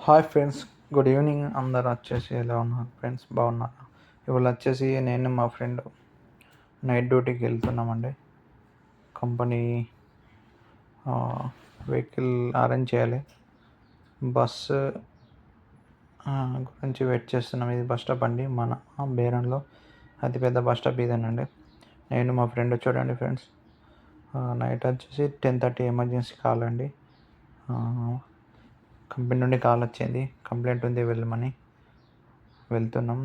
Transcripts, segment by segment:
Hi friends, good evening. అందరు వచ్చేసి ఎలా ఉన్నారు ఫ్రెండ్స్? బాగున్నారా? ఇవాళ వచ్చేసి నేను మా ఫ్రెండ్ నైట్ డ్యూటీకి వెళ్తున్నామండి. కంపెనీ వెహికల్ అరేంజ్ చేయాలి. బస్సు గురించి వెయిట్ చేస్తున్నాం. ఇది బస్ స్టాప్ అండి, మన బేరంలో అతిపెద్ద బస్ స్టాప్ ఇదేనండి. నేను మా ఫ్రెండ్ చూడండి ఫ్రెండ్స్, నైట్ వచ్చేసి 10:30 ఎమర్జెన్సీ కాల్ అండి. కంపెనీ నుండి కాల్ వచ్చింది, కంప్లైంట్ ఉంది వెళ్ళమని. వెళ్తున్నాం.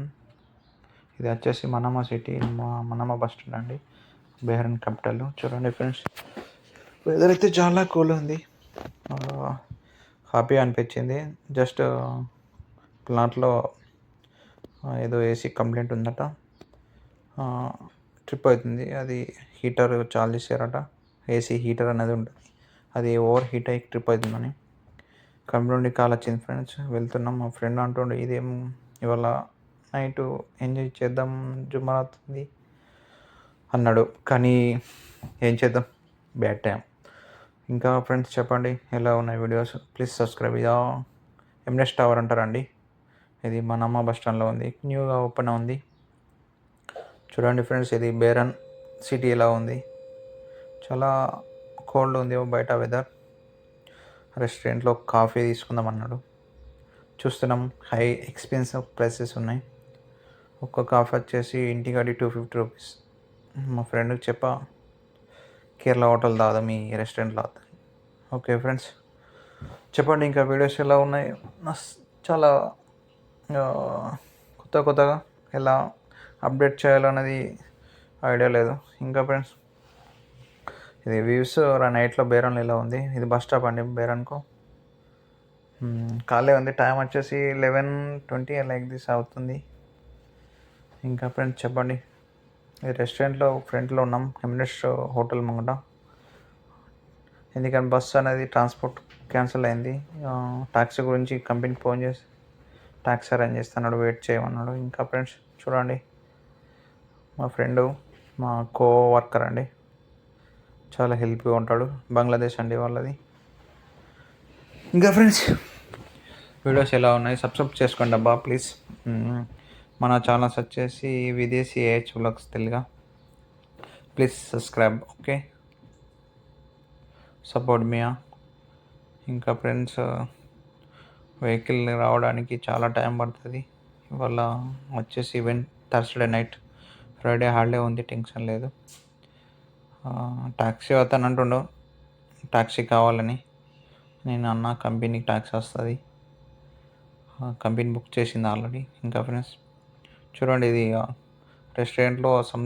ఇది వచ్చేసి మనమా సిటీ, మనమా బస్ స్టాండ్ అండి, బెహ్రెన్ క్యాపిటల్. చూడండి ఫ్రెండ్స్, వెదర్ అయితే చాలా కూల్ ఉంది. హ్యాపీ అనిపించింది. జస్ట్ ప్లాంట్లో ఏదో ఏసీ కంప్లైంట్ ఉందట, ట్రిప్ అవుతుంది. అది హీటర్ చాలు చేశారట. ఏసీ హీటర్ అనేది ఉంటుంది, అది ఓవర్ హీట్ అయ్యి ట్రిప్ అవుతుందని కంపెనీ నుండి కాల్ వచ్చింది ఫ్రెండ్స్. వెళ్తున్నాం. మా ఫ్రెండ్ అంటుండే ఇదేం ఇవాళ నైట్ ఎంజాయ్ చేద్దాం, జుమారాతుంది అన్నాడు. కానీ ఏం చేద్దాం, బ్యాడ్ టైం. ఇంకా ఫ్రెండ్స్ చెప్పండి, ఎలా ఉన్నాయి వీడియోస్? Please subscribe. ఇదా ఎంఎస్ టవర్ అంటారండి, ఇది మన అమ్మ బస్ స్టాండ్లో ఉంది, న్యూగా ఓపెన్ ఉంది. చూడండి ఫ్రెండ్స్, ఇది బేరన్ సిటీ ఎలా ఉంది. చాలా కోల్డ్ ఉంది బయట వెదర్. రెస్టారెంట్లో కాఫీ తీసుకుందాం అన్నాడు. చూస్తున్నాం, హై ఎక్స్పెన్సివ్ ప్రైసెస్ ఉన్నాయి. ఒక్క కాఫీ వచ్చేసి ఇంటికాడి 250 రూపీస్. మా ఫ్రెండ్కి చెప్పా, కేరళ హోటల్ దాదా మీ రెస్టారెంట్లో. ఓకే ఫ్రెండ్స్, చెప్పండి ఇంకా వీడియోస్ ఎలా ఉన్నాయి. చాలా కొత్తగా ఎలా అప్డేట్ చేయాలన్నది ఐడియా లేదు. ఇంకా ఫ్రెండ్స్, ఇది వ్యూస్ నైట్లో బేరన్లో ఎలా ఉంది. ఇది బస్ స్టాప్ అండి, బేరన్కు ఖాళీ ఉంది. టైం వచ్చేసి 11:20 లైక్ దిస్ అవుతుంది. ఇంకా ఫ్రెండ్స్ చెప్పండి, ఈ రెస్టారెంట్లో ఫ్రంట్లో ఉన్నాం, ఎమిరేట్స్ హోటల్ ముంగట. ఎందుకంటే బస్ అనేది ట్రాన్స్పోర్ట్ క్యాన్సిల్ అయింది. ట్యాక్సీ గురించి కంపెనీకి ఫోన్ చేసి ట్యాక్సీ అరేంజ్ చేస్తున్నాడు, వెయిట్ చేయమన్నాడు. ఇంకా ఫ్రెండ్స్ చూడండి, మా ఫ్రెండు, మా కో వర్కర్ అండి, చాలా హెల్ప్గా ఉంటాడు. బంగ్లాదేశ్ అండి వాళ్ళది. ఇంకా ఫ్రెండ్స్, వీడియోస్ ఎలా ఉన్నాయి సబ్స్క్రైబ్ చేసుకోండి అబ్బా ప్లీజ్. మన ఛానల్స్ వచ్చేసి విదేశీ ఏహెచ్ వ్లాగ్స్ తెలుగా. Please subscribe. Okay, support me. ఇంకా ఫ్రెండ్స్, వెహికల్ రావడానికి చాలా టైం పడుతుంది. ఇవాళ వచ్చేసి event Thursday night, Friday holiday ఉంది, టెన్షన్ లేదు. ట్యాక్సీ అతను అంటుండు ట్యాక్సీ కావాలని. నేను అన్న కంపెనీకి ట్యాక్సీ వస్తుంది, కంపెనీ బుక్ చేసింది ఆల్రెడీ. ఇంకా ఫ్రెండ్స్ చూడండి, ఇది రెస్టారెంట్లో సమ్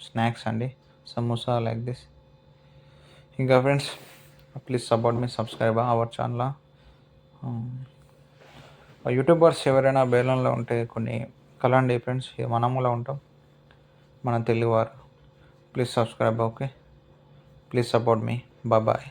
స్నాక్స్ అండి, సమోసా లైక్ దిస్. ఇంకా friends please support me, subscribe our channel. YouTubers ఎవరైనా బేలంలో ఉంటే కొన్ని కలండి ఫ్రెండ్స్, మనములా ఉంటాం, మన తెలుగువారు. Please subscribe. Okay, please support మీ. బాయ్.